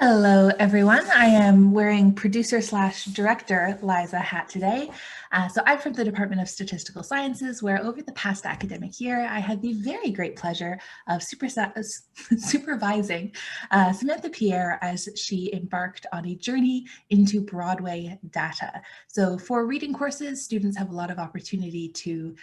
Hello, everyone. I am wearing producer slash director Liza hat today. So I'm from the Department of Statistical Sciences, where over the past academic year, I had the very great pleasure of supervising Samantha Pierre as she embarked on a journey into Broadway data. So for reading courses, students have a lot of opportunity to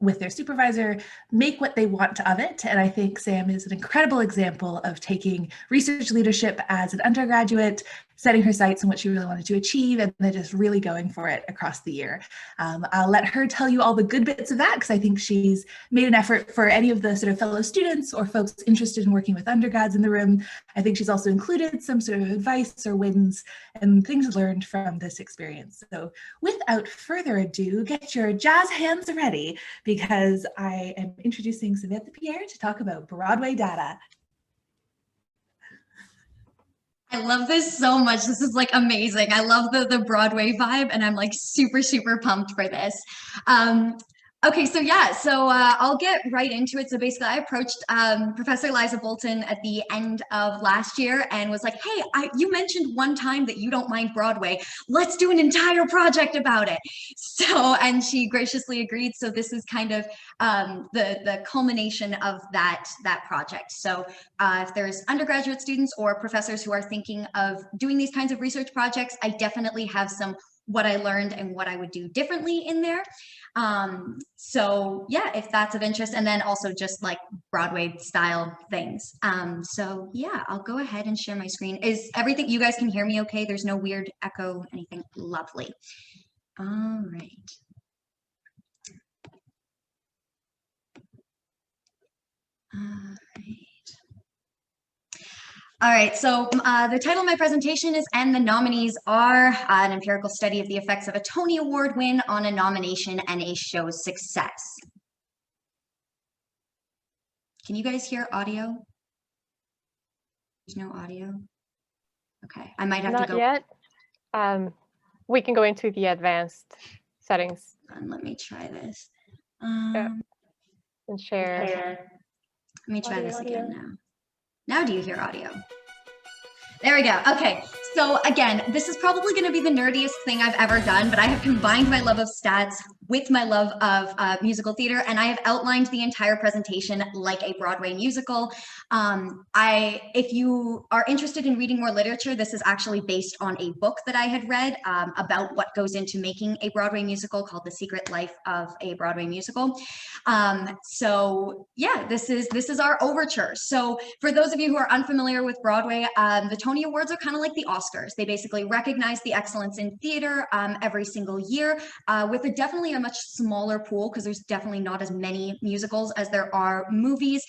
with their supervisor, make what they want of it. And I think Sam is an incredible example of taking research leadership as an undergraduate, setting her sights on what she really wanted to achieve, and then just really going for it across the year. I'll let her tell you all the good bits of that, because I think she's made an effort for any of the sort of fellow students or folks interested in working with undergrads in the room. I think she's also included some sort of advice or wins and things learned from this experience. So without further ado, get your jazz hands ready, because I am introducing Samantha Pierre to talk about Broadway data. I love this so much. This is like amazing. I love the Broadway vibe, and I'm like super pumped for this. Okay, so yeah, I'll get right into it. So basically, I approached Professor Liza Bolton at the end of last year and was like, hey, you mentioned one time that you don't mind Broadway. Let's do an entire project about it. And she graciously agreed. So this is kind of the culmination of that project. So if there's undergraduate students or professors who are thinking of doing these kinds of research projects, I definitely have some what I learned and what I would do differently in there. So yeah, if that's of interest, and then also just like Broadway style things. So yeah, I'll go ahead and share my screen. Is everything, you guys can hear me okay? There's no weird echo, anything? Lovely. All right. All right, so the title of my presentation is And the Nominees Are, an empirical study of the effects of a Tony Award win on a nomination and a show's success. Can you guys hear audio? There's no audio? Okay, I might have to go. Not yet. We can go into the advanced settings. Let me try this. And share. Let me try this again now. Now do you hear audio? There we go. Okay, so again, this is probably going to be the nerdiest thing I've ever done, but I have combined my love of stats with my love of musical theater, and I have outlined the entire presentation like a Broadway musical. If you are interested in reading more literature, this is actually based on a book that I had read about what goes into making a Broadway musical called The Secret Life of a Broadway Musical. So yeah, this is our overture. So for those of you who are unfamiliar with Broadway, the Tony Awards are kind of like the Oscars. They basically recognize the excellence in theater every single year with definitely a much smaller pool, because there's definitely not as many musicals as there are movies.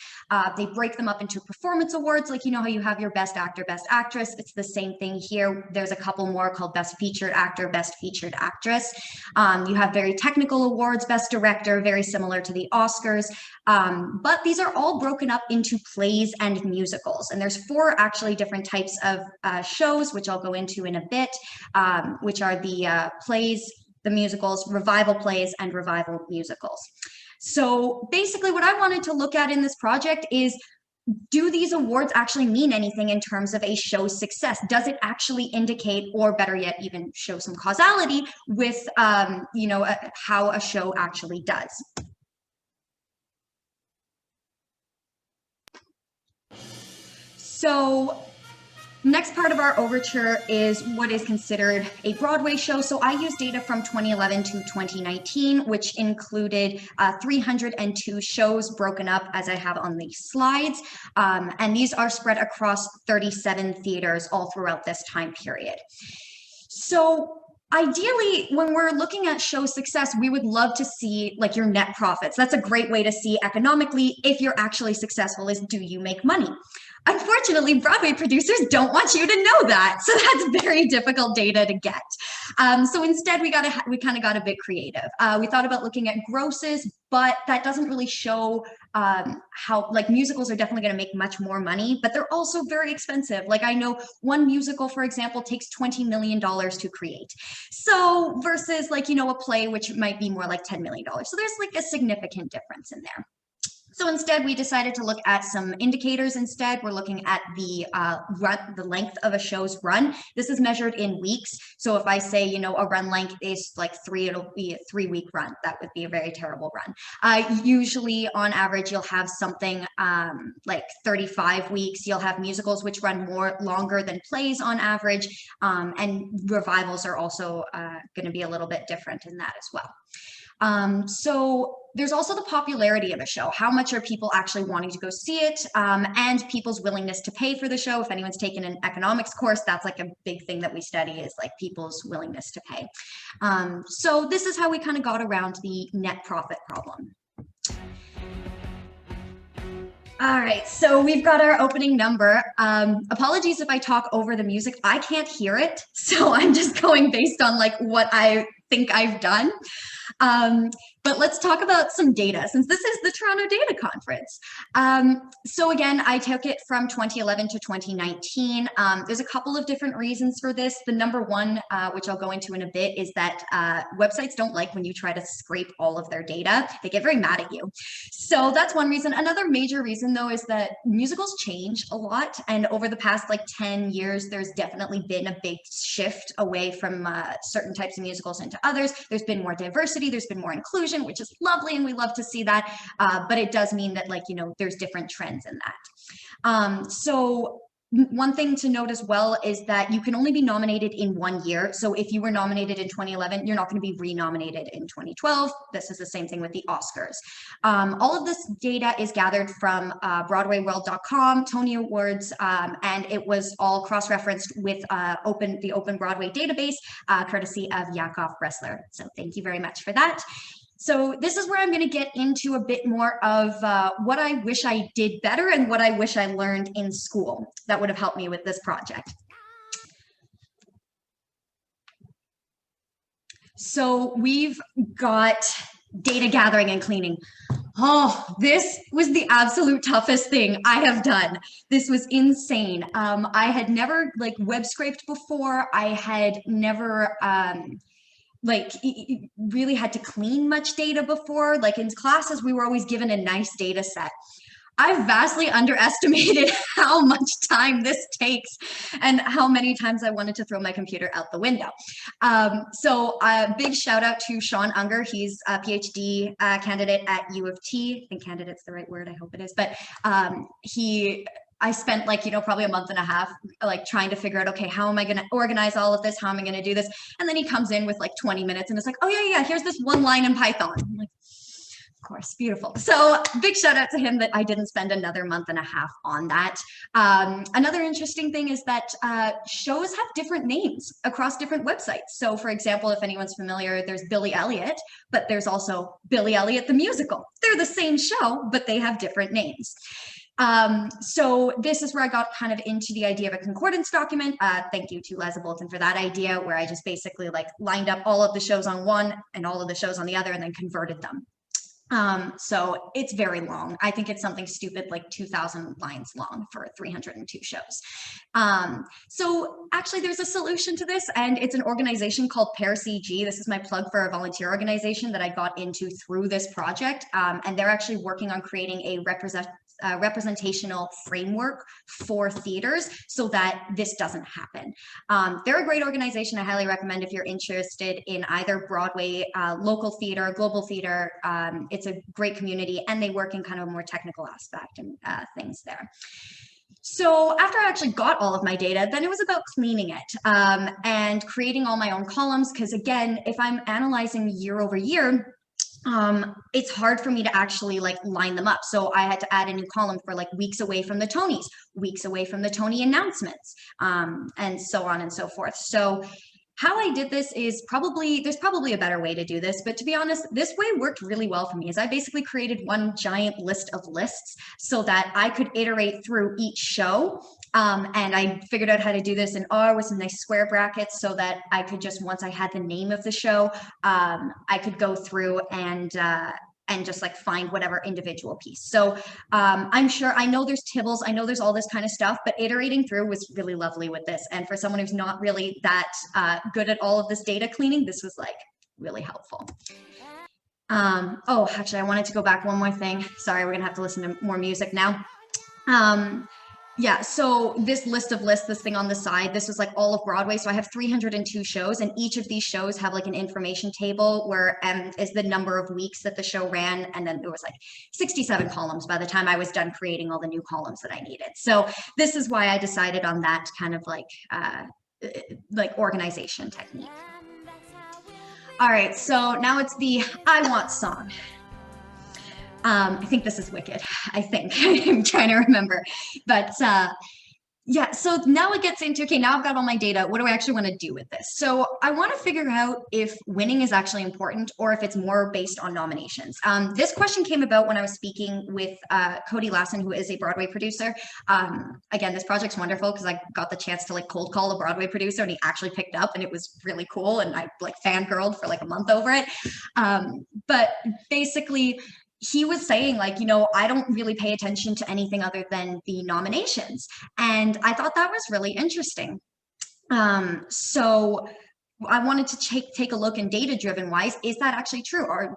They break them up into performance awards, like you know how you have your Best Actor, Best Actress. It's the same thing here. There's a couple more called Best Featured Actor, Best Featured Actress. You have very technical awards, Best Director, very similar to the Oscars. But these are all broken up into plays and musicals. And there's 4 actually different types of shows, which I'll go into in a bit, which are the plays, the musicals, revival plays, and revival musicals. So basically what I wanted to look at in this project is, do these awards actually mean anything in terms of a show's success? Does it actually indicate, or better yet, even show some causality with, how a show actually does? So next part of our overture is what is considered a Broadway show. So I used data from 2011 to 2019, which included 302 shows broken up as I have on these slides. And these are spread across 37 theaters all throughout this time period. So ideally, when we're looking at show success, we would love to see like your net profits. That's a great way to see economically if you're actually successful, is do you make money? Unfortunately, Broadway producers don't want you to know that. So that's very difficult data to get. So instead, we kind of got a bit creative. We thought about looking at grosses, but that doesn't really show how, like, musicals are definitely going to make much more money, but they're also very expensive. Like, I know one musical, for example, takes $20 million to create. So versus, like, you know, a play, which might be more like $10 million. So there's like a significant difference in there. So instead, we decided to look at some indicators instead. We're looking at the length of a show's run. This is measured in weeks. So if I say, you know, a run length is like 3, it'll be a 3-week run. That would be a very terrible run. Usually on average, you'll have something like 35 weeks. You'll have musicals which run longer than plays on average. And revivals are also going to be a little bit different in that as well. So there's also the popularity of a show. How much are people actually wanting to go see it, and people's willingness to pay for the show. If anyone's taken an economics course, that's like a big thing that we study, is like people's willingness to pay. So this is how we kind of got around the net profit problem. All right, so we've got our opening number. Apologies if I talk over the music. I can't hear it, so I'm just going based on like what I think I've done. But let's talk about some data, since this is the Toronto Data Conference. So again, I took it from 2011 to 2019. There's a couple of different reasons for this. The number one, which I'll go into in a bit, is that websites don't like when you try to scrape all of their data. They get very mad at you. So that's one reason. Another major reason, though, is that musicals change a lot. And over the past like 10 years, there's definitely been a big shift away from certain types of musicals into others. There's been more diversity, there's been more inclusion, which is lovely, and we love to see that. But it does mean that, like, you know, there's different trends in that. So one thing to note as well is that you can only be nominated in 1 year. So if you were nominated in 2011, you're not going to be re-nominated in 2012. This is the same thing with the Oscars. All of this data is gathered from BroadwayWorld.com, Tony Awards, and it was all cross-referenced with the Open Broadway database, courtesy of Yakov Bressler. So thank you very much for that. So this is where I'm going to get into a bit more of what I wish I did better and what I wish I learned in school that would have helped me with this project. So we've got data gathering and cleaning. Oh, this was the absolute toughest thing I have done. This was insane. I had never like web scraped before. I had never like really had to clean much data before. Like in classes, we were always given a nice data set. I've vastly underestimated how much time this takes and how many times I wanted to throw my computer out the window. So a big shout out to Sean Unger. He's a PhD candidate at U of T. I think candidate's the right word, I hope it is. But I spent like, you know, probably a month and a half, like trying to figure out, okay, how am I going to organize all of this? How am I going to do this? And then he comes in with like 20 minutes and it's like, oh yeah, here's this one line in Python. I'm like, of course, beautiful. So big shout out to him that I didn't spend another month and a half on that. Another interesting thing is that shows have different names across different websites. So for example, if anyone's familiar, there's Billy Elliot, but there's also Billy Elliot the Musical. They're the same show, but they have different names. So this is where I got kind of into the idea of a concordance document. Thank you to Liza Bolton for that idea, where I just basically like lined up all of the shows on one and all of the shows on the other and then converted them. So it's very long. I think it's something stupid like 2,000 lines long for 302 shows. So actually there's a solution to this, and it's an organization called Pair CG. This is my plug for a volunteer organization that I got into through this project. And they're actually working on creating a representational framework for theaters so that this doesn't happen. They're a great organization. I highly recommend if you're interested in either Broadway, local theater, global theater. It's a great community, and they work in kind of a more technical aspect and things there. So after I actually got all of my data, then it was about cleaning it and creating all my own columns. Because again, if I'm analyzing year over year, it's hard for me to actually like line them up. So I had to add a new column for like weeks away from the Tonys, weeks away from the Tony announcements, and so on and so forth. So how I did this is there's probably a better way to do this, but to be honest, this way worked really well for me. Is I basically created one giant list of lists so that I could iterate through each show. And I figured out how to do this in R with some nice square brackets so that I could just, once I had the name of the show, I could go through and just like find whatever individual piece. So I know there's Tibbles, I know there's all this kind of stuff, but iterating through was really lovely with this. And for someone who's not really that good at all of this data cleaning, this was like really helpful. Oh, actually, I wanted to go back one more thing. Sorry, we're gonna have to listen to more music now. Yeah, so this list of lists, this thing on the side, this was like all of Broadway. So I have 302 shows, and each of these shows have like an information table where is the number of weeks that the show ran. And then there was like 67 columns by the time I was done creating all the new columns that I needed. So this is why I decided on that kind of like organization technique. All right, so now it's the I Want song. I think this is Wicked. I think I'm trying to remember, but yeah, so now it gets into, okay, now I've got all my data. What do I actually want to do with this? So I want to figure out if winning is actually important or if it's more based on nominations. This question came about when I was speaking with Cody Lassen, who is a Broadway producer. Again, this project's wonderful because I got the chance to like cold call a Broadway producer and he actually picked up, and it was really cool. And I like fangirled for like a month over it. But basically, he was saying like, you know, I don't really pay attention to anything other than the nominations. And I thought that was really interesting. So I wanted to take a look in data-driven wise, is that actually true? Or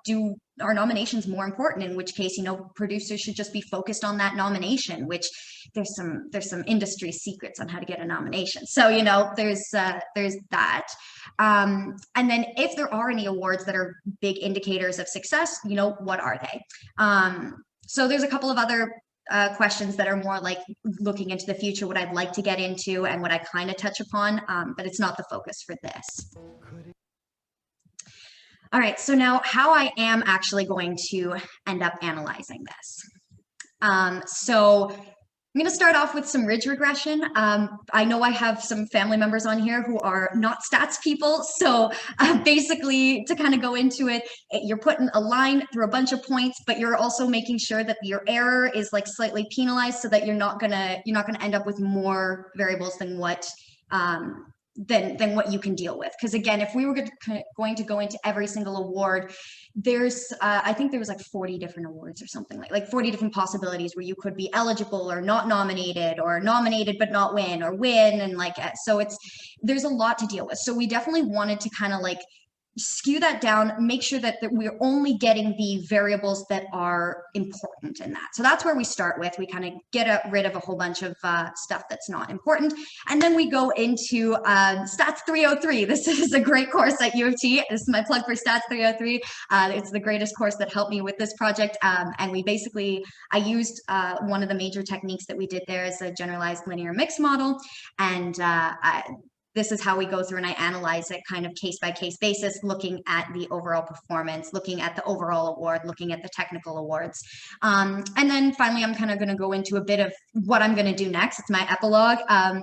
are nominations more important? In which case, you know, producers should just be focused on that nomination, which there's some industry secrets on how to get a nomination. So, you know, there's that. And then if there are any awards that are big indicators of success, you know, what are they? So there's a couple of other questions that are more like looking into the future, what I'd like to get into and what I kind of touch upon, but it's not the focus for this. All right, so now how I am actually going to end up analyzing this. So I'm going to start off with some ridge regression. I know I have some family members on here who are not stats people. So basically, to kind of go into it, you're putting a line through a bunch of points, but you're also making sure that your error is like slightly penalized so that you're not gonna end up with more variables than what than what you can deal with. Because again, if we were going to go into every single award, there's I think there was like 40 different awards or something, like 40 different possibilities where you could be eligible or not nominated, or nominated but not win, or win, and like so there's a lot to deal with. So we definitely wanted to kind of like skew that down, make sure that we're only getting the variables that are important in that. So that's where we start with. We kind of get rid of a whole bunch of stuff that's not important. And then we go into Stats 303. This is a great course at U of T. This is my plug for Stats 303. It's the greatest course that helped me with this project. And we basically, I used one of the major techniques that we did there as a generalized linear mix model. And this is how we go through and I analyze it kind of case by case basis, looking at the overall performance, looking at the overall award, looking at the technical awards. And then finally, I'm kind of going to go into a bit of what I'm going to do next. It's my epilogue.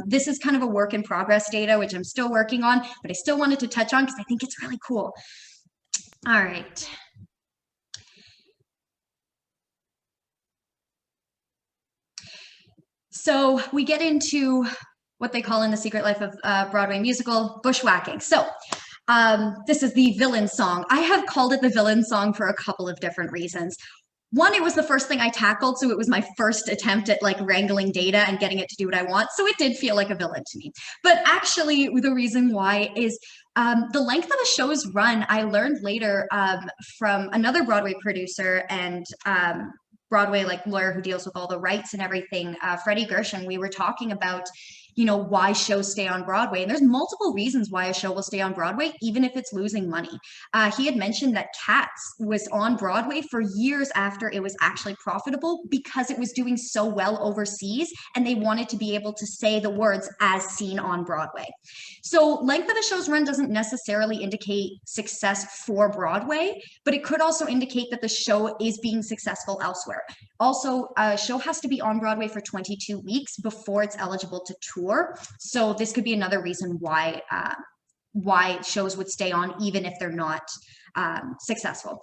This is kind of a work in progress data, which I'm still working on, but I still wanted to touch on because I think it's really cool. All right. So we get into what they call in The Secret Life of Broadway musical, bushwhacking. So this is the villain song. I have called it the villain song for a couple of different reasons. One, it was the first thing I tackled, so it was my first attempt at like wrangling data and getting it to do what I want. So it did feel like a villain to me. But actually, the reason why is the length of a show's run. I learned later from another Broadway producer and Broadway like lawyer who deals with all the rights and everything, Freddie Gershon. We were talking about, you know, why shows stay on Broadway. And there's multiple reasons why a show will stay on Broadway, even if it's losing money. He had mentioned that Cats was on Broadway for years after it was actually profitable because it was doing so well overseas and they wanted to be able to say the words as seen on Broadway. So length of a show's run doesn't necessarily indicate success for Broadway, but it could also indicate that the show is being successful elsewhere. Also, a show has to be on Broadway for 22 weeks before it's eligible to tour. So this could be another reason why shows would stay on even if they're not successful.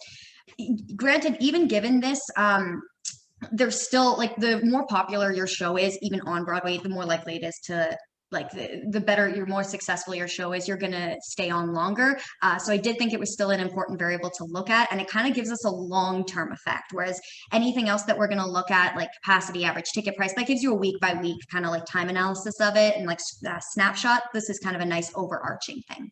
Granted, even given this, there's still like the more popular your show is, even on Broadway, the more likely it is to like the better, you're more successful your show is, you're going to stay on longer. So I did think it was still an important variable to look at, and it kind of gives us a long-term effect. Whereas anything else that we're going to look at, like capacity, average ticket price, that gives you a week by week kind of like time analysis of it and like snapshot. This is kind of a nice overarching thing.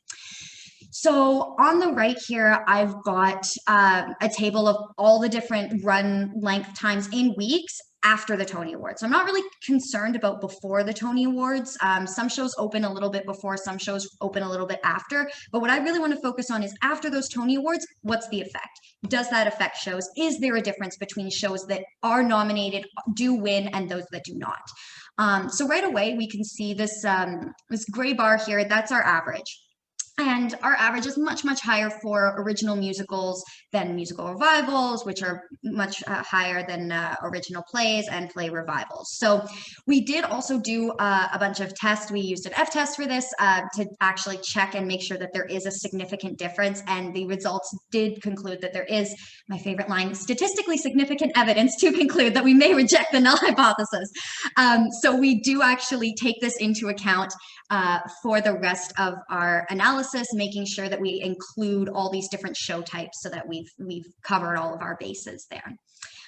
So on the right here, I've got a table of all the different run length times in weeks after the Tony Awards. So I'm not really concerned about before the Tony Awards. Some shows open a little bit before, some shows open a little bit after. But what I really want to focus on is after those Tony Awards, what's the effect? Does that affect shows? Is there a difference between shows that are nominated, do win, and those that do not? So right away, we can see this, this gray bar here, that's our average. And our average is much, much higher for original musicals than musical revivals, which are much higher than original plays and play revivals. So we did also do a bunch of tests. We used an F-test for this to actually check and make sure that there is a significant difference. And the results did conclude that there is, my favorite line, statistically significant evidence to conclude that we may reject the null hypothesis. So we do actually take this into account for the rest of our analysis, making sure that we include all these different show types so that we've covered all of our bases there.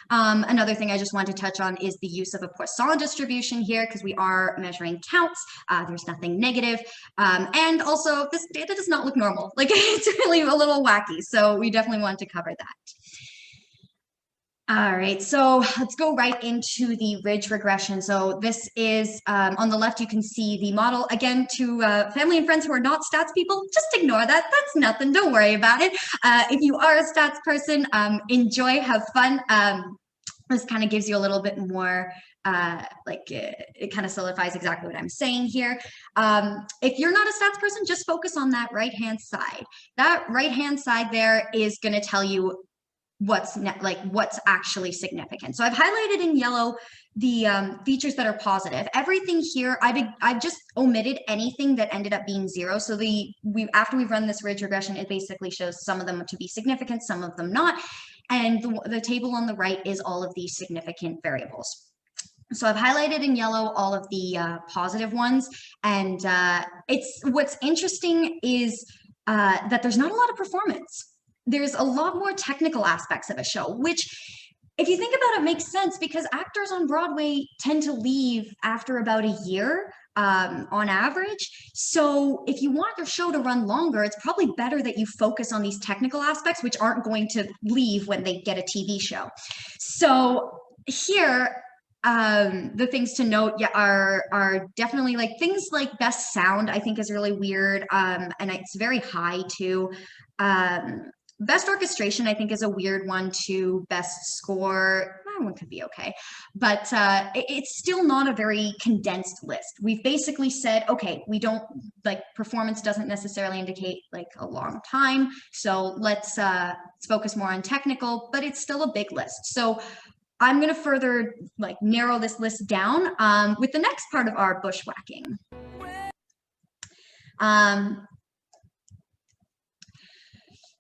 Another thing I just want to touch on is the use of a Poisson distribution here, because we are measuring counts. There's nothing negative. And also this data does not look normal. Like it's really a little wacky. So we definitely want to cover that. All right, so let's go right into the ridge regression. So this is, on the left, you can see the model. Again, to family and friends who are not stats people, just ignore that. That's nothing, don't worry about it. If you are a stats person, enjoy, have fun. This kind of gives you a little bit more, it kind of solidifies exactly what I'm saying here. If you're not a stats person, just focus on that right-hand side. That right-hand side there is gonna tell you what's actually significant. So I've highlighted in yellow the features that are positive. Everything here, I've just omitted anything that ended up being 0. So after we've run this ridge regression, it basically shows some of them to be significant, some of them not. And the table on the right is all of these significant variables. So I've highlighted in yellow all of the positive ones. And what's interesting is that there's not a lot of performance. There's a lot more technical aspects of a show, which, if you think about it, makes sense because actors on Broadway tend to leave after about a year on average. So if you want your show to run longer, it's probably better that you focus on these technical aspects, which aren't going to leave when they get a TV show. So here, the things to note are definitely like things like best sound, I think is really weird. And it's very high too. Best orchestration, I think, is a weird one too. Best score, that one could be okay. But it's still not a very condensed list. We've basically said, okay, we don't, performance doesn't necessarily indicate a long time. So let's focus more on technical, but it's still a big list. So I'm going to further narrow this list down with the next part of our bushwhacking.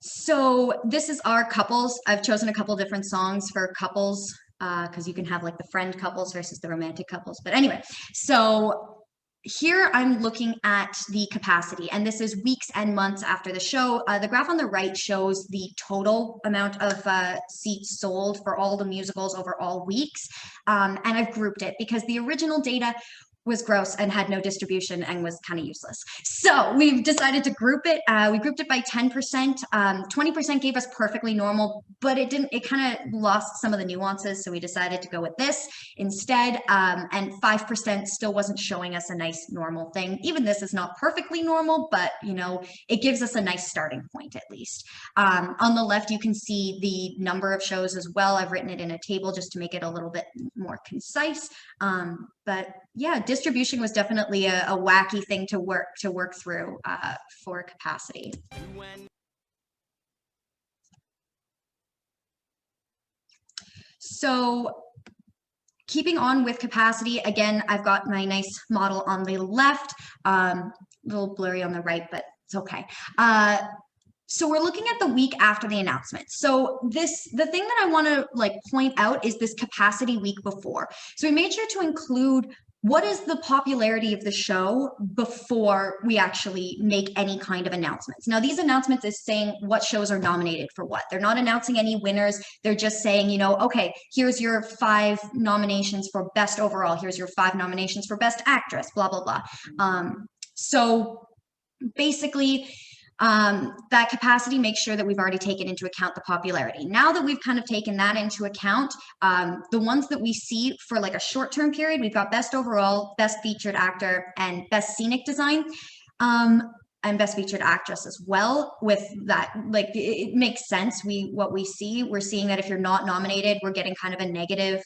So this is our couples. I've chosen a couple different songs for couples because you can have the friend couples versus the romantic couples. But anyway, so here I'm looking at the capacity, and this is weeks and months after the show. The graph on the right shows the total amount of seats sold for all the musicals over all weeks. And I've grouped it because the original data was gross and had no distribution and was kind of useless. So we've decided to group it. We grouped it by 10%. 20% gave us perfectly normal, but it kind of lost some of the nuances. So we decided to go with this instead. And 5% still wasn't showing us a nice normal thing. Even this is not perfectly normal, but it gives us a nice starting point at least. On the left, you can see the number of shows as well. I've written it in a table just to make it a little bit more concise. But yeah, distribution was definitely a wacky thing to work through for capacity. So keeping on with capacity, again, I've got my nice model on the left, a little blurry on the right, but it's okay. So we're looking at the week after the announcement. So the thing that I want to point out is this capacity week before. So we made sure to include what is the popularity of the show before we actually make any kind of announcements. Now, these announcements is saying what shows are nominated for what. They're not announcing any winners. They're just saying, okay, here's your 5 nominations for best overall. Here's your 5 nominations for best actress, blah, blah, blah. So basically, That capacity makes sure that we've already taken into account the popularity. Now that we've kind of taken that into account, the ones that we see for like a short-term period, we've got best overall, best featured actor, and best scenic design, and best featured actress as well. With that, like, it makes sense. We're seeing that if you're not nominated, we're getting kind of a negative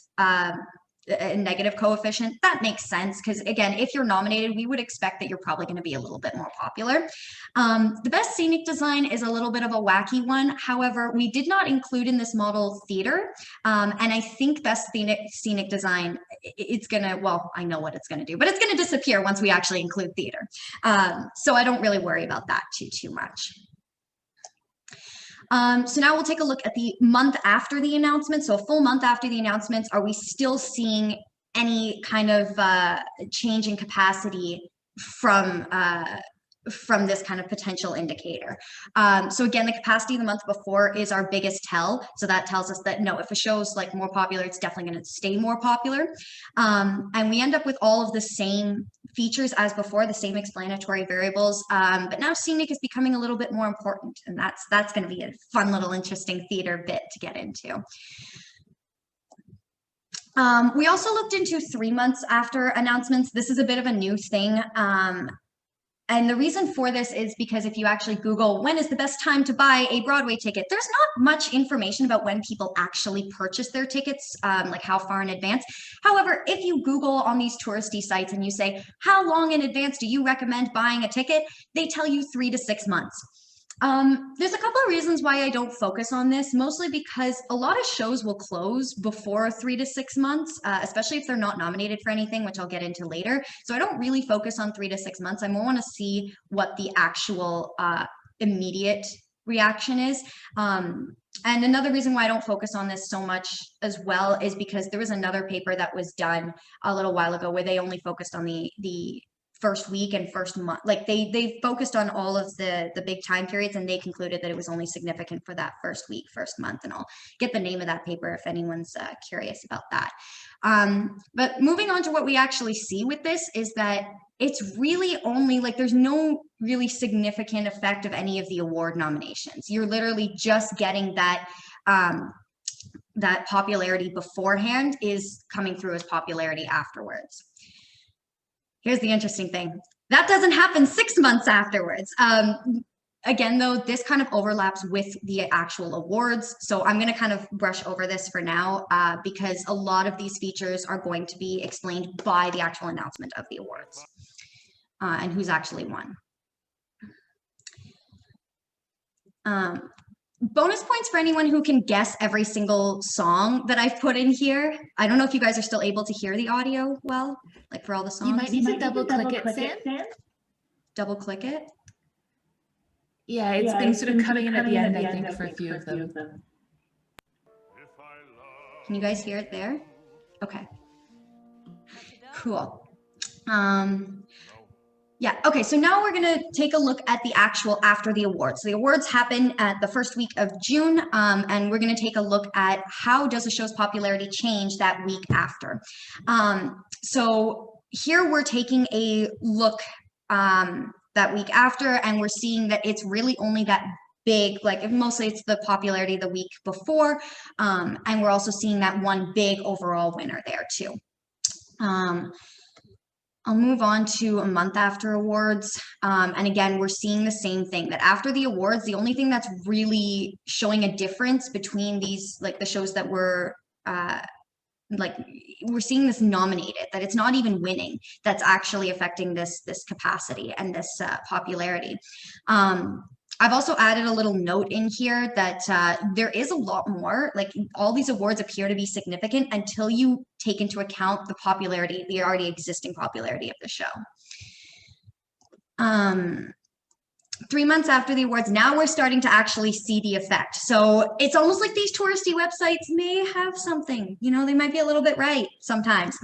coefficient. That makes sense, because again, if you're nominated, we would expect that you're probably going to be a little bit more popular. The best scenic design is a little bit of a wacky one. However, we did not include in this model theater, and I think best scenic design, it's gonna, well, I know what it's gonna do, but it's gonna disappear once we actually include theater. So I don't really worry about that too much. So now we'll take a look at the month after the announcement. So a full month after the announcements, are we still seeing any kind of change in capacity from this kind of potential indicator? So again, the capacity the month before is our biggest tell. So that tells us that no, if a show's like more popular, it's definitely going to stay more popular. And we end up with all of the same features as before, the same explanatory variables, but now scenic is becoming a little bit more important, and that's going to be a fun little interesting theater bit to get into. We also looked into 3 months after announcements. This is a bit of a new thing. And the reason for this is because if you actually Google when is the best time to buy a Broadway ticket, there's not much information about when people actually purchase their tickets, like how far in advance. However, if you Google on these touristy sites and you say, how long in advance do you recommend buying a ticket? They tell you 3 to 6 months. There's a couple of reasons why I don't focus on this, mostly because a lot of shows will close before 3 to 6 months, especially if they're not nominated for anything, which I'll get into later. So I don't really focus on 3 to 6 months. I more want to see what the actual immediate reaction is. And another reason why I don't focus on this so much as well is because there was another paper that was done a little while ago where they only focused on the first week and first month. Like they focused on all of the big time periods, and they concluded that it was only significant for that first week, first month. And I'll get the name of that paper if anyone's curious about that. But moving on to what we actually see with this is that it's really only like there's no really significant effect of any of the award nominations. You're literally just getting that that popularity beforehand is coming through as popularity afterwards. Here's the interesting thing. That doesn't happen 6 months afterwards. Again, though, this kind of overlaps with the actual awards. So I'm going to kind of brush over this for now because a lot of these features are going to be explained by the actual announcement of the awards and who's actually won. Bonus points for anyone who can guess every single song that I've put in here. I don't know if you guys are still able to hear the audio well, like for all the songs. You might need to double click it, Sam. Double click it? Yeah, it's been sort of coming in at the end, I think, for a few of them. Can you guys hear it there? Okay. Cool. Yeah, okay, so now we're gonna take a look at the actual after the awards. So the awards happen at the first week of June, and we're gonna take a look at how does a show's popularity change that week after. So here we're taking a look that week after, and we're seeing that it's really only that big, like mostly it's the popularity the week before, and we're also seeing that one big overall winner there too. I'll move on to a month after awards. And again, we're seeing the same thing, that after the awards, the only thing that's really showing a difference between these, like the shows that were, like we're seeing this nominated, that it's not even winning, that's actually affecting this capacity and this popularity. I've also added a little note in here that there is a lot more, like all these awards appear to be significant until you take into account the popularity, the already existing popularity of the show. 3 months after the awards, now we're starting to actually see the effect. So it's almost like these touristy websites may have something, you know, they might be a little bit right sometimes.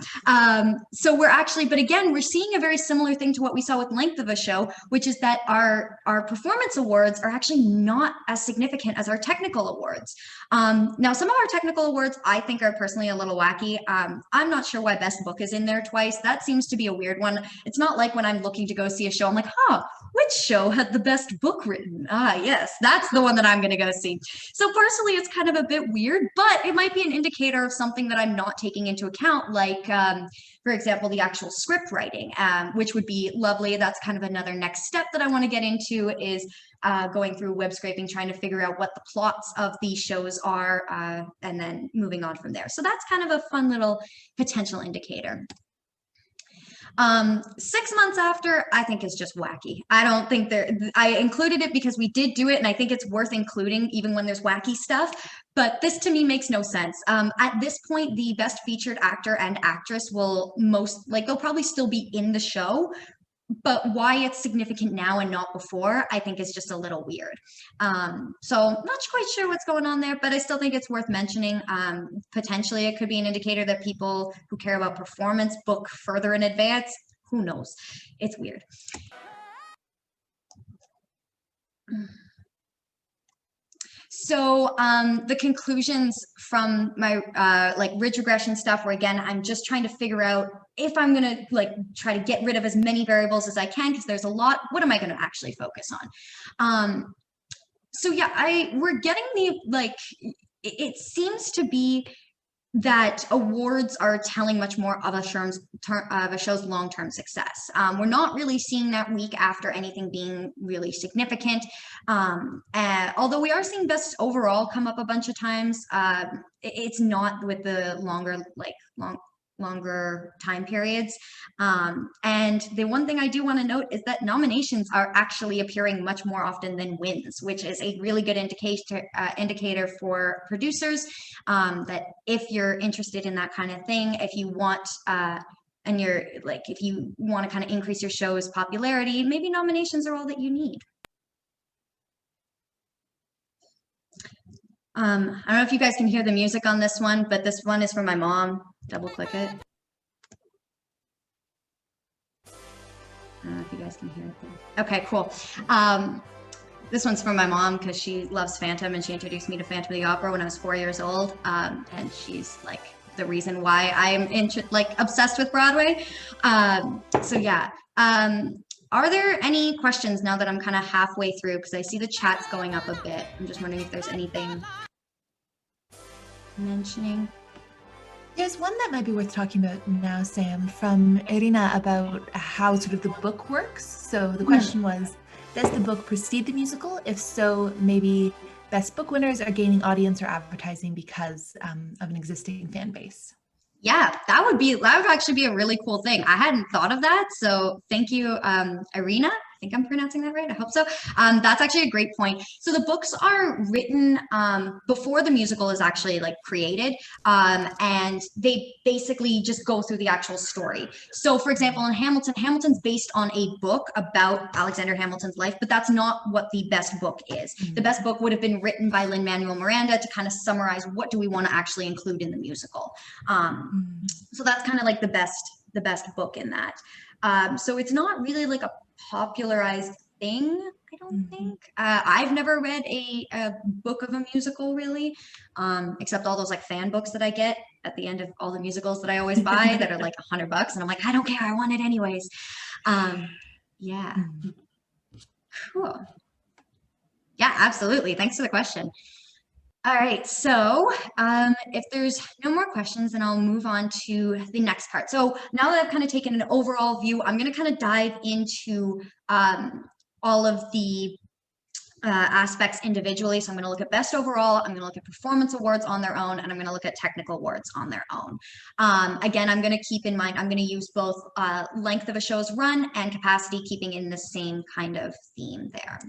So we're actually, but again, we're seeing a very similar thing to what we saw with length of a show, which is that our performance awards are actually not as significant as our technical awards. Now, some of our technical awards I think are personally a little wacky. I'm not sure why Best Book is in there twice. That seems to be a weird one. It's not like when I'm looking to go see a show, I'm like, huh, which which show had the best book written? Ah, yes, that's the one that I'm going to go see. So personally, it's kind of a bit weird, but it might be an indicator of something that I'm not taking into account, like, for example, the actual script writing, which would be lovely. That's kind of another next step that I want to get into, is going through web scraping, trying to figure out what the plots of these shows are, and then moving on from there. So that's kind of a fun little potential indicator. 6 months after, I think is just wacky. I don't think I included it because we did do it, and I think it's worth including even when there's wacky stuff. But this to me makes no sense. At this point, the best featured actor and actress will they'll probably still be in the show. But why it's significant now and not before, I think is just a little weird. So not quite sure what's going on there, but I still think it's worth mentioning. Potentially, it could be an indicator that people who care about performance book further in advance. Who knows? It's weird. So the conclusions from my ridge regression stuff, where again, I'm just trying to figure out if I'm going to try to get rid of as many variables as I can, because there's a lot. What am I going to actually focus on? So yeah, we're getting it seems to be that awards are telling much more of a show's long-term success. We're not really seeing that week after anything being really significant. Although we are seeing best overall come up a bunch of times, it's not with the longer time periods. And the one thing I do want to note is that nominations are actually appearing much more often than wins, which is a really good indicator for producers, that if you're interested in that kind of thing, if you want if you want to kind of increase your show's popularity, maybe nominations are all that you need. I don't know if you guys can hear the music on this one, but this one is from my mom. Double click it. I don't know if you guys can hear it there. Okay, cool. This one's from my mom because she loves Phantom, and she introduced me to Phantom of the Opera when I was 4 years old. And she's like the reason why I'm obsessed with Broadway. So yeah. Are there any questions now that I'm kind of halfway through? Because I see the chat's going up a bit. I'm just wondering if there's anything mentioning. There's one that might be worth talking about now, Sam, from Irina, about how sort of the book works. So the question was, does the book precede the musical? If so, maybe best book winners are gaining audience or advertising because of an existing fan base. Yeah, that would actually be a really cool thing. I hadn't thought of that. So thank you, Irina. I think I'm pronouncing that right. I hope so. That's actually a great point. So the books are written before the musical is actually created, and they basically just go through the actual story. So for example, in Hamilton's based on a book about Alexander Hamilton's life, but that's not what the best book is. The best book would have been written by Lin-Manuel Miranda to kind of summarize what do we want to actually include in the musical. So that's kind of like the best book in that. So it's not really like a popularized thing, I don't think. I've never read a book of a musical really, except all those fan books that I get at the end of all the musicals that I always buy that are like $100, and I'm like, I don't care, I want it anyways. Yeah. Cool. Yeah, absolutely. Thanks for the question. All right, so if there's no more questions, then I'll move on to the next part. So now that I've kind of taken an overall view, I'm going to kind of dive into all of the aspects individually. So I'm going to look at best overall, I'm going to look at performance awards on their own, and I'm going to look at technical awards on their own. Again, I'm going to keep in mind, I'm going to use both length of a show's run and capacity, keeping in the same kind of theme there.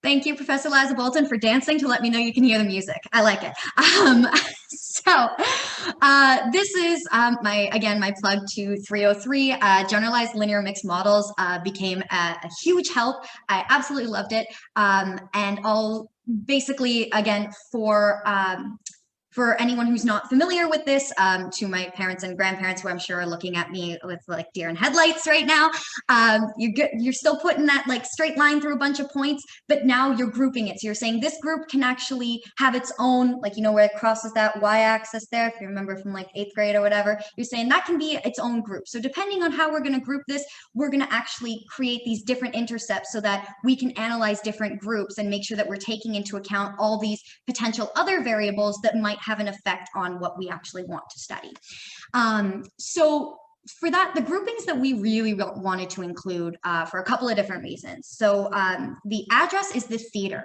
Thank you, Professor Liza Bolton, for dancing to let me know you can hear the music. I like it. This is my plug to 303. Generalized linear mixed models became a huge help. I absolutely loved it. And I'll basically, again, for For anyone who's not familiar with this, to my parents and grandparents who I'm sure are looking at me with like deer in headlights right now, you're still putting that like straight line through a bunch of points, but now you're grouping it. So you're saying this group can actually have its own, like, you know, where it crosses that y-axis there, if you remember from like 8th grade or whatever, you're saying that can be its own group. So depending on how we're going to group this, we're going to actually create these different intercepts so that we can analyze different groups and make sure that we're taking into account all these potential other variables that might have an effect on what we actually want to study. So for that, the groupings that we really wanted to include for a couple of different reasons. So the address is the theater.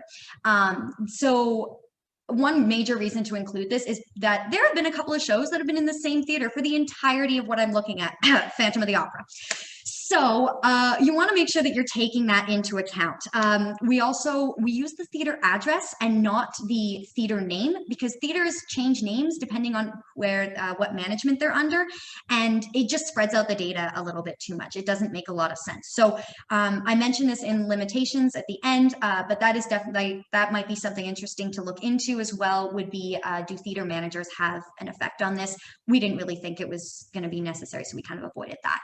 So one major reason to include this is that there have been a couple of shows that have been in the same theater for the entirety of what I'm looking at, Phantom of the Opera. So you want to make sure that you're taking that into account. We use the theater address and not the theater name, because theaters change names depending on where what management they're under, and it just spreads out the data a little bit too much. It doesn't make a lot of sense. So I mentioned this in limitations at the end, but that is definitely, that might be something interesting to look into as well, would be do theater managers have an effect on this? We didn't really think it was going to be necessary, so we kind of avoided that.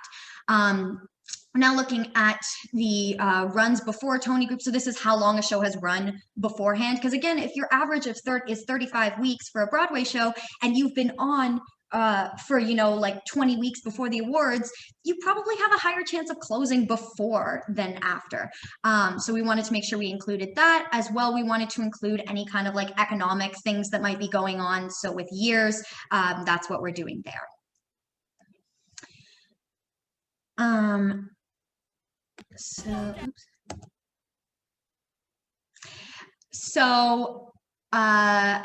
We're now looking at the runs before Tony Group. So this is how long a show has run beforehand. Because again, if your average of is 35 weeks for a Broadway show, and you've been on for, you know, like 20 weeks before the awards, you probably have a higher chance of closing before than after. So we wanted to make sure we included that as well. We wanted to include any kind of like economic things that might be going on. So with years, that's what we're doing there.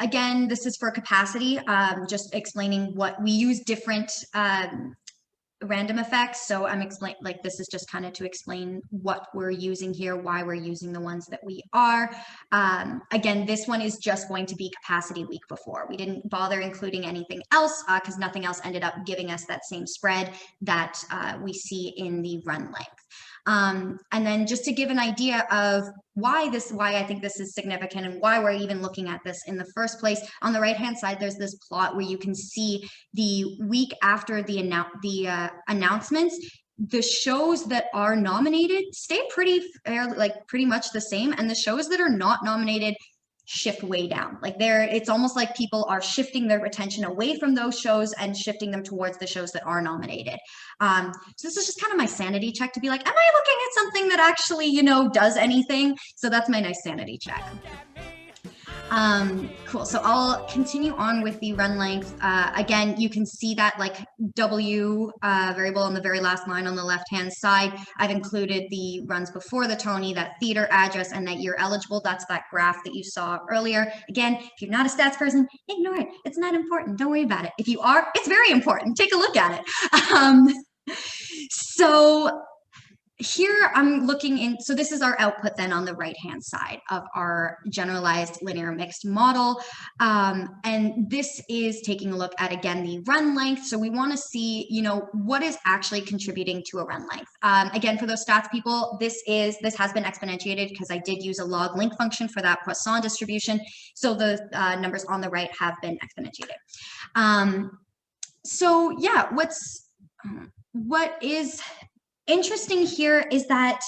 Again, this is for capacity, just explaining what we use different random effects. So I'm explaining, like, this is just kind of to explain what we're using here, why we're using the ones that we are. Again, this one is just going to be capacity week before. We didn't bother including anything else because nothing else ended up giving us that same spread that we see in the run length. And then just to give an idea of why I think this is significant and why we're even looking at this in the first place, on the right hand side there's this plot where you can see the week after the announcements. The shows that are nominated stay pretty much the same, and the shows that are not nominated shift way down. Like it's almost like people are shifting their attention away from those shows and shifting them towards the shows that are nominated. So this is just kind of my sanity check to be like, am I looking at something that actually, you know, does anything? So that's my nice sanity check. Cool. So I'll continue on with the run length. Again, you can see that like W variable on the very last line on the left-hand side. I've included the runs before the Tony, that theater address, and that year eligible. That's that graph that you saw earlier. Again, if you're not a stats person, ignore it. It's not important. Don't worry about it. If you are, it's very important. Take a look at it. So here I'm looking in, so this is our output then on the right-hand side of our generalized linear mixed model. And this is taking a look at, again, the run length. So we want to see, you know, what is actually contributing to a run length. Again, for those stats people, this has been exponentiated because I did use a log link function for that Poisson distribution. So the numbers on the right have been exponentiated. So yeah, what is interesting here is that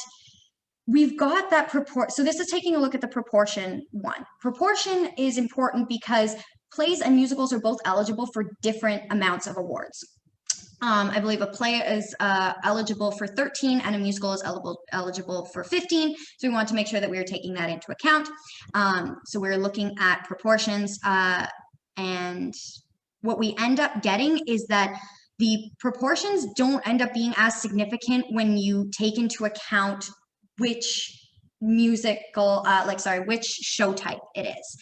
we've got that proportion. So this is taking a look at the proportion one. Proportion is important because plays and musicals are both eligible for different amounts of awards. I believe a play is eligible for 13 and a musical is eligible for 15. So we want to make sure that we are taking that into account. So we're looking at proportions, and what we end up getting is that the proportions don't end up being as significant when you take into account which musical, which show type it is.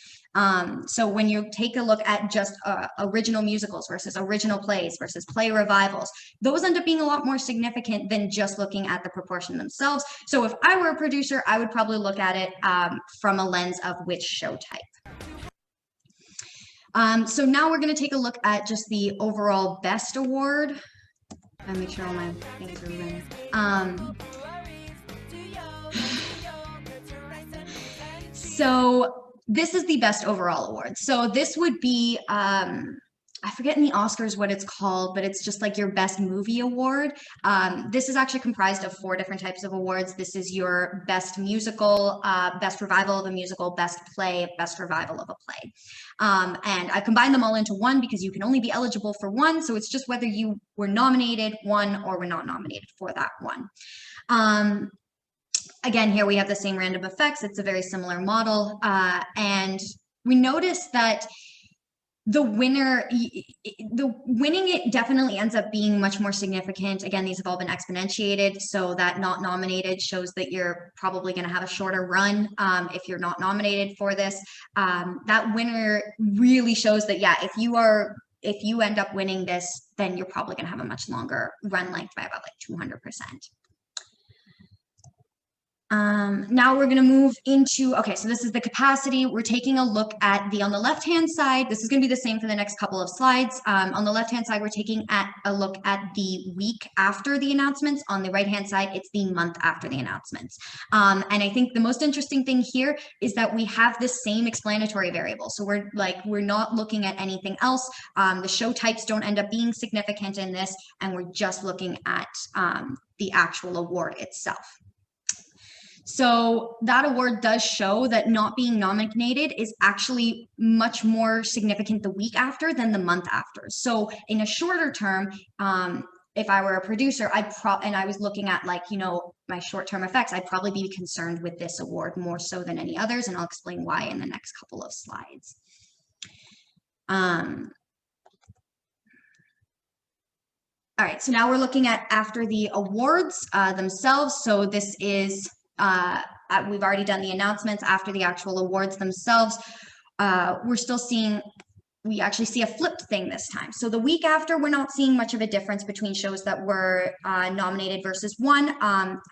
So when you take a look at just original musicals versus original plays versus play revivals, those end up being a lot more significant than just looking at the proportion themselves. So if I were a producer, I would probably look at it from a lens of which show type. So now we're going to take a look at just the overall best award. I'll make sure all my things are in. So this is the best overall award. So this would be, I forget in the Oscars what it's called, but it's just like your best movie award. This is actually comprised of 4 different types of awards. This is your best musical, best revival of a musical, best play, best revival of a play. And I combined them all into one because you can only be eligible for one. So it's just whether you were nominated, won, or were not nominated for that one. Again, here we have the same random effects. It's a very similar model. And we noticed that the winning it definitely ends up being much more significant. Again, these have all been exponentiated, so that not nominated shows that you're probably going to have a shorter run if you're not nominated for this. That winner really shows that, yeah, if you end up winning this, then you're probably going to have a much longer run length by about like 200%. Now we're going to move into, okay, so this is the capacity. We're taking a look at on the left-hand side, this is going to be the same for the next couple of slides. On the left-hand side, we're taking a look at the week after the announcements. On the right-hand side, it's the month after the announcements. And I think the most interesting thing here is that we have the same explanatory variable. So we're not looking at anything else. The show types don't end up being significant in this, and we're just looking at the actual award itself. So that award does show that not being nominated is actually much more significant the week after than the month after. So in a shorter term, if I were a producer, and I was looking at my short-term effects, I'd probably be concerned with this award more so than any others, and I'll explain why in the next couple of slides. All right, so now we're looking at after the awards themselves. So this is we've already done the announcements after the actual awards themselves. We're still seeing, we actually see a flipped thing this time. So the week after, we're not seeing much of a difference between shows that were nominated versus won.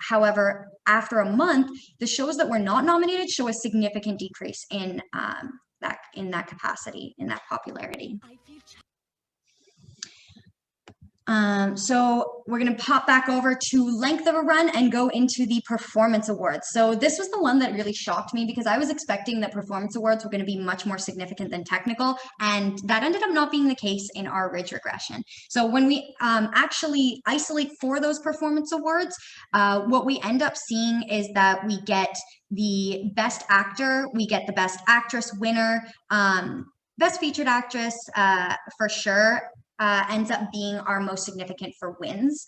However, after a month, the shows that were not nominated show a significant decrease in that capacity, in that popularity. So we're going to pop back over to length of a run and go into the performance awards. So this was the one that really shocked me because I was expecting that performance awards were going to be much more significant than technical, and that ended up not being the case in our ridge regression. So when we actually isolate for those performance awards, what we end up seeing is that we get the best actor, we get the best actress winner, best featured actress for sure, ends up being our most significant for wins.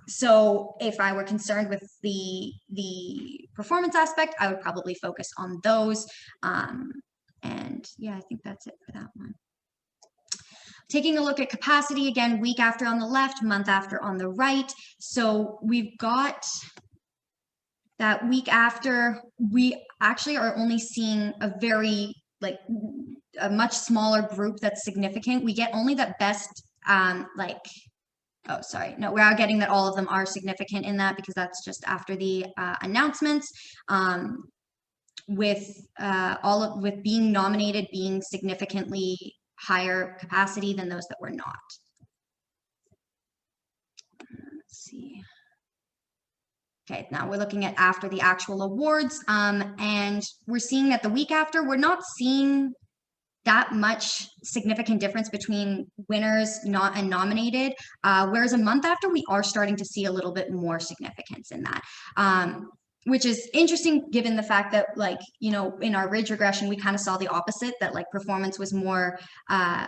So if I were concerned with the performance aspect, I would probably focus on those. And yeah, I think that's it for that one. Taking a look at capacity, again, week after on the left, month after on the right. So we've got that week after, we actually are only seeing a much smaller group that's significant. We get only that best, oh, sorry. No, we are getting that all of them are significant in that because that's just after the announcements, with being nominated being significantly higher capacity than those that were not. Let's see. Okay, now we're looking at after the actual awards, and we're seeing that the week after, we're not seeing that much significant difference between winners and nominated, whereas a month after, we are starting to see a little bit more significance in that, which is interesting given the fact that, in our ridge regression, we kind of saw the opposite, that performance was more on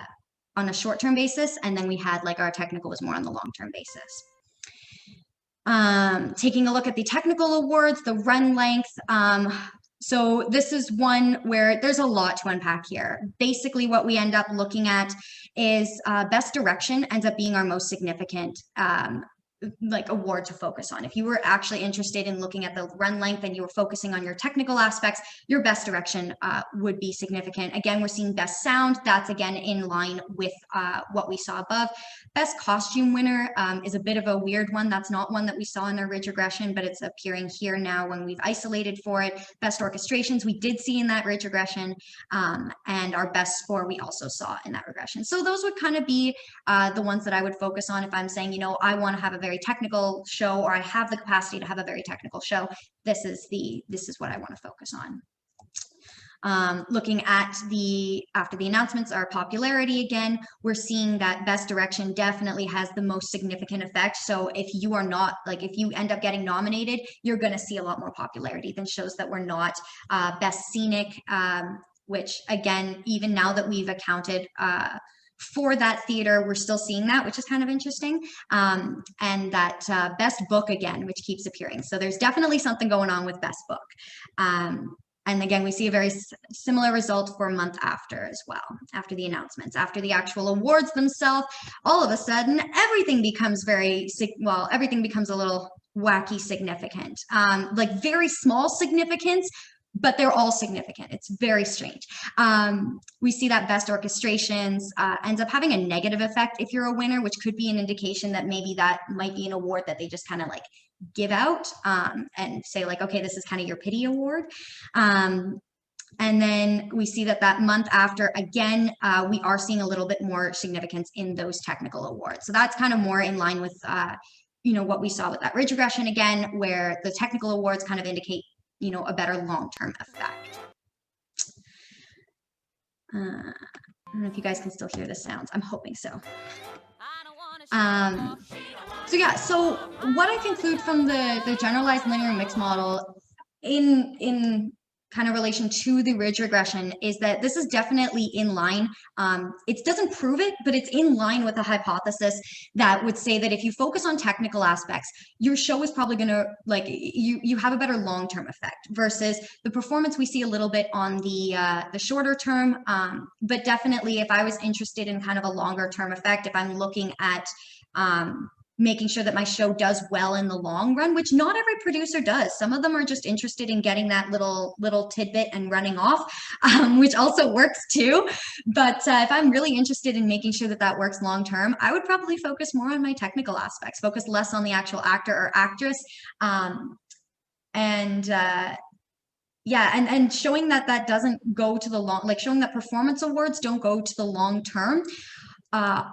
a short-term basis, and then we had our technical was more on the long-term basis. Taking a look at the technical awards, the run length. So this is one where there's a lot to unpack here. Basically, what we end up looking at is best direction ends up being our most significant award to focus on. If you were actually interested in looking at the run length and you were focusing on your technical aspects, your best direction would be significant. Again, we're seeing best sound. That's again in line with what we saw above. Best costume winner is a bit of a weird one. That's not one that we saw in our ridge regression, but it's appearing here now when we've isolated for it. Best orchestrations we did see in that ridge regression, and our best score we also saw in that regression. So those would kind of be the ones that I would focus on if I'm saying, I want to have a very technical show, or I have the capacity to have a very technical show. This is what I want to focus Looking at after the announcements, our popularity again, we're seeing that best direction definitely has the most significant effect. So if you are not, like if you end up getting nominated, you're going to see a lot more popularity than shows that were not best scenic, which again, even now that we've accounted for that theater, we're still seeing that, which is kind of interesting. And that best book again, which keeps appearing. So there's definitely something going on with best book. And again, we see a very similar result for a month after as well, after the announcements, after the actual awards themselves. All of a sudden, everything becomes everything becomes a little wacky significant, like very small significance, but they're all significant. It's very strange. We see that best orchestrations ends up having a negative effect if you're a winner, which could be an indication that maybe that might be an award that they just kind of like give out and say like, okay, this is kind of your pity award. And then we see that month after, again, we are seeing a little bit more significance in those technical awards. So that's kind of more in line with, what we saw with that regression again, where the technical awards kind of indicate a better long-term effect. I don't know if you guys can still hear the sounds. I'm hoping so. So what I conclude from the generalized linear mixed model in kind of relation to the ridge regression is that this is definitely in line. It doesn't prove it, but it's in line with a hypothesis that would say that if you focus on technical aspects, your show is probably going to you have a better long-term effect versus the performance we see a little bit on the shorter term. But definitely, if I was interested in kind of a longer-term effect, if I'm looking at making sure that my show does well in the long run, which not every producer does. Some of them are just interested in getting that little tidbit and running off, which also works too. But if I'm really interested in making sure that works long term, I would probably focus more on my technical aspects, focus less on the actual actor or actress. And showing that doesn't go to the long, like showing that performance awards don't go to the long term.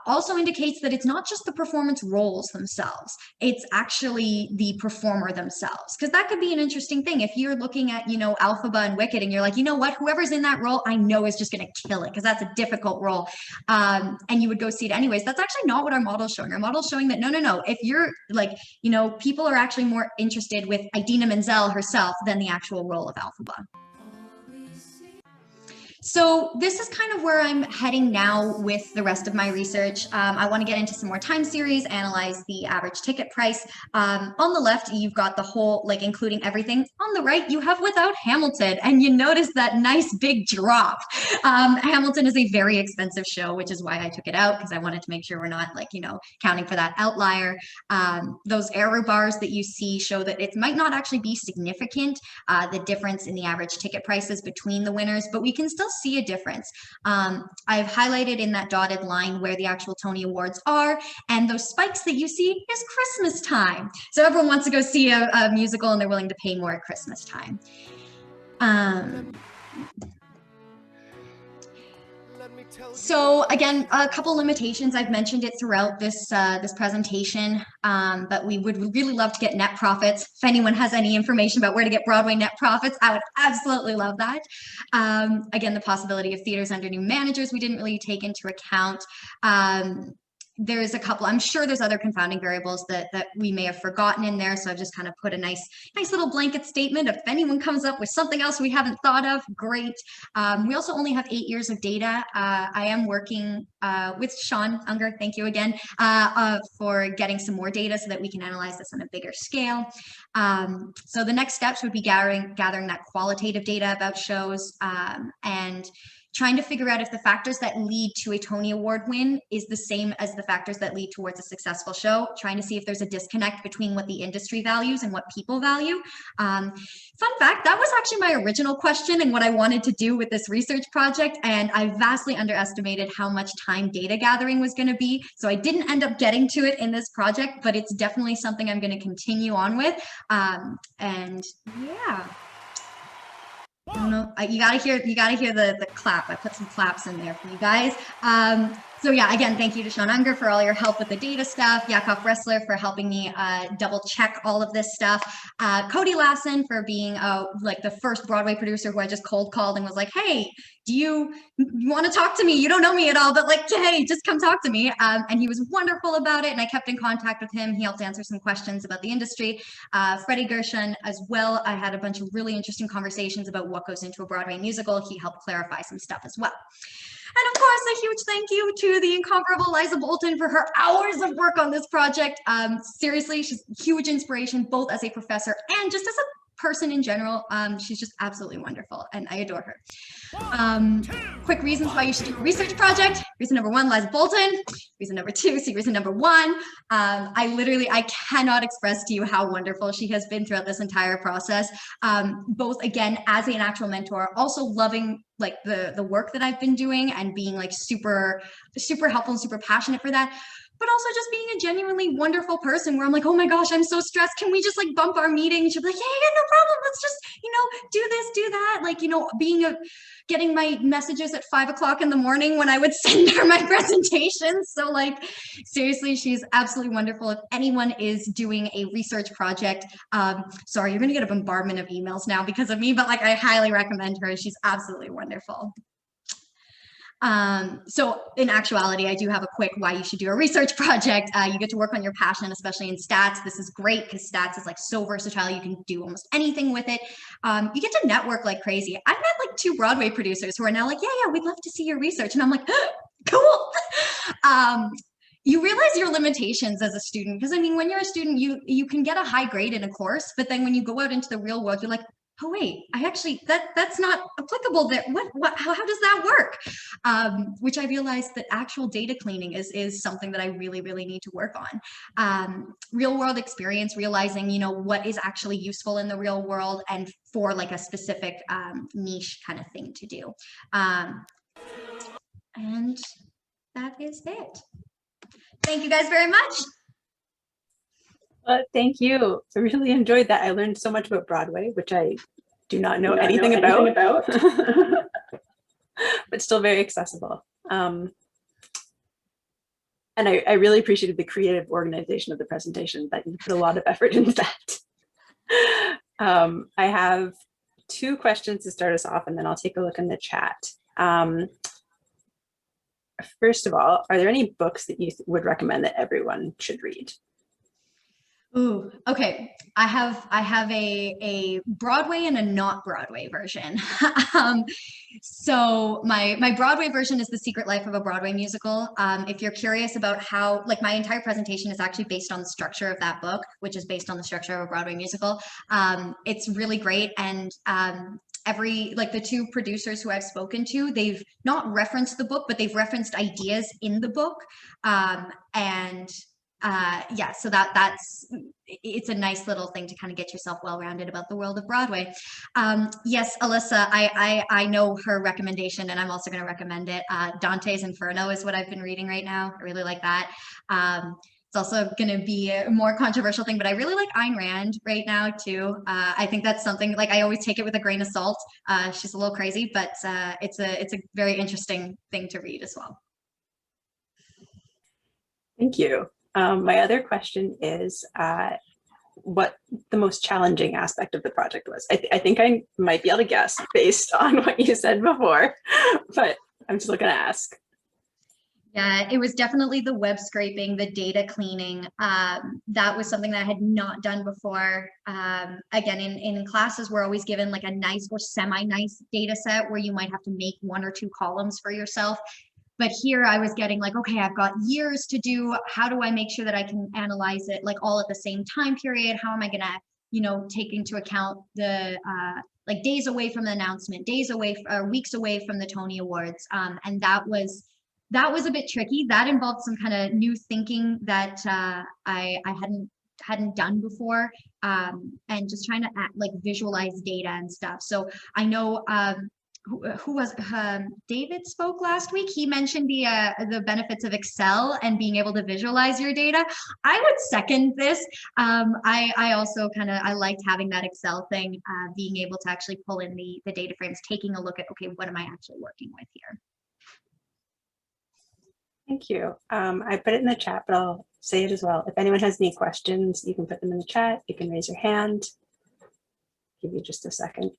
Also indicates that it's not just the performance roles themselves, it's actually the performer themselves. Because that could be an interesting thing. If you're looking at, Alphaba and Wicked and you're like, you know what, whoever's in that role, I know is just going to kill it because that's a difficult role. And you would go see it anyways. That's actually not what our model's showing. Our model's showing that no, if you're like, people are actually more interested with Idina Menzel herself than the actual role of Alphaba. So this is kind of where I'm heading now with the rest of my research. I want to get into some more time series, analyze the average ticket price. On the left, you've got the whole, including everything. On the right, you have without Hamilton, and you notice that nice big drop. Hamilton is a very expensive show, which is why I took it out, because I wanted to make sure we're not, counting for that outlier. Those error bars that you see show that it might not actually be significant, the difference in the average ticket prices between the winners, but we can still see a difference. I've highlighted in that dotted line where the actual Tony Awards are, and those spikes that you see is Christmas time. So everyone wants to go see a musical and they're willing to pay more at Christmas time. So again, a couple limitations. I've mentioned it throughout this presentation, but we would really love to get net profits. If anyone has any information about where to get Broadway net profits, I would absolutely love that. Again, the possibility of theaters under new managers we didn't really take into account. There's a couple, I'm sure there's other confounding variables that we may have forgotten in there. So I've just kind of put a nice little blanket statement. If anyone comes up with something else we haven't thought of, great. We also only have 8 years of data. I am working with Sean Unger, thank you again, for getting some more data so that we can analyze this on a bigger scale. So the next steps would be gathering that qualitative data about shows and trying to figure out if the factors that lead to a Tony Award win is the same as the factors that lead towards a successful show, trying to see if there's a disconnect between what the industry values and what people value. Fun fact, that was actually my original question and what I wanted to do with this research project, and I vastly underestimated how much time data gathering was going to be, so I didn't end up getting to it in this project, but it's definitely something I'm going to continue on with, and yeah. I don't know. You gotta hear the clap. I put some claps in there for you guys. So yeah, again, thank you to Sean Unger for all your help with the data stuff, Yakov Ressler for helping me double check all of this stuff, Cody Lassen for being like the first Broadway producer who I just cold called and was like, hey, do you want to talk to me? You don't know me at all, but like, hey, just come talk to me. And he was wonderful about it, and I kept in contact with him. He helped answer some questions about the industry. Freddie Gershon as well. I had a bunch of really interesting conversations about what goes into a Broadway musical. He helped clarify some stuff as well. And of course, a huge thank you to the incomparable Liza Bolton for her hours of work on this project. Seriously, she's a huge inspiration, both as a professor and just as a person in general. She's just absolutely wonderful, and I adore her. Quick reasons why you should do a research project. Reason number one, Liza Bolton. Reason number two, see reason number one. I cannot express to you how wonderful she has been throughout this entire process. Both, again, as an actual mentor, also loving like the work that I've been doing and being like super helpful and super passionate for that, but also just being a genuinely wonderful person where I'm like, oh my gosh, I'm so stressed. Can we just like bump our meeting? She'll be like, yeah, no problem. Let's just, do this, do that. Like, getting my messages at 5 o'clock in the morning when I would send her my presentations. So like, seriously, she's absolutely wonderful. If anyone is doing a research project, sorry, you're going to get a bombardment of emails now because of me, but like, I highly recommend her. She's absolutely wonderful. So in actuality, I do have a quick why you should do a research project. You get to work on your passion, especially in stats. This is great because stats is like so versatile. You can do almost anything with it. You get to network like crazy. I've met like 2 Broadway producers who are now like, yeah, we'd love to see your research. And I'm like, cool. You realize your limitations as a student. Because I mean, when you're a student, you can get a high grade in a course, but then when you go out into the real world, you're like, oh wait, I actually, that's not applicable there. How does that work? Which I realized that actual data cleaning is something that I really, really need to work on. Real world experience, realizing, what is actually useful in the real world and for like a specific niche kind of thing to do. And that is it. Thank you guys very much. Thank you. I really enjoyed that. I learned so much about Broadway, which I do not know anything about. But still very accessible. And I really appreciated the creative organization of the presentation, that you put a lot of effort into that. I have 2 questions to start us off, and then I'll take a look in the chat. First of all, are there any books that you would recommend that everyone should read? Ooh, okay. I have a Broadway and a not Broadway version. So my Broadway version is The Secret Life of a Broadway Musical. If you're curious about how, like, my entire presentation is actually based on the structure of that book, which is based on the structure of a Broadway musical. It's really great. And the 2 producers who I've spoken to, they've not referenced the book, but they've referenced ideas in the book. Yeah, so it's a nice little thing to kind of get yourself well-rounded about the world of Broadway. Yes, Alyssa, I know her recommendation, and I'm also going to recommend it. Dante's Inferno is what I've been reading right now. I really like that. It's also going to be a more controversial thing, but I really like Ayn Rand right now too. I think that's something, like, I always take it with a grain of salt. She's a little crazy, but it's a very interesting thing to read as well. Thank you. My other question is what the most challenging aspect of the project was. I think I might be able to guess based on what you said before, but I'm still going to ask. Yeah, it was definitely the web scraping, the data cleaning. That was something that I had not done before. Again, in classes, we're always given like a nice or semi-nice data set where you might have to make 1 or 2 columns for yourself. But here I was getting like, okay, I've got years to do. How do I make sure that I can analyze it like all at the same time period? How am I going to, take into account the like days away from the announcement, days away or weeks away from the Tony Awards? And that was a bit tricky. That involved some kind of new thinking that I hadn't done before, and just trying to visualize data and stuff. So I know who was David spoke last week. He mentioned the benefits of Excel and being able to visualize your data. I would second this. I also I liked having that Excel thing, being able to actually pull in the data frames, taking a look at, okay, what am I actually working with here? Thank you. I put it in the chat, but I'll say it as well. If anyone has any questions, you can put them in the chat. You can raise your hand. Give you just a second.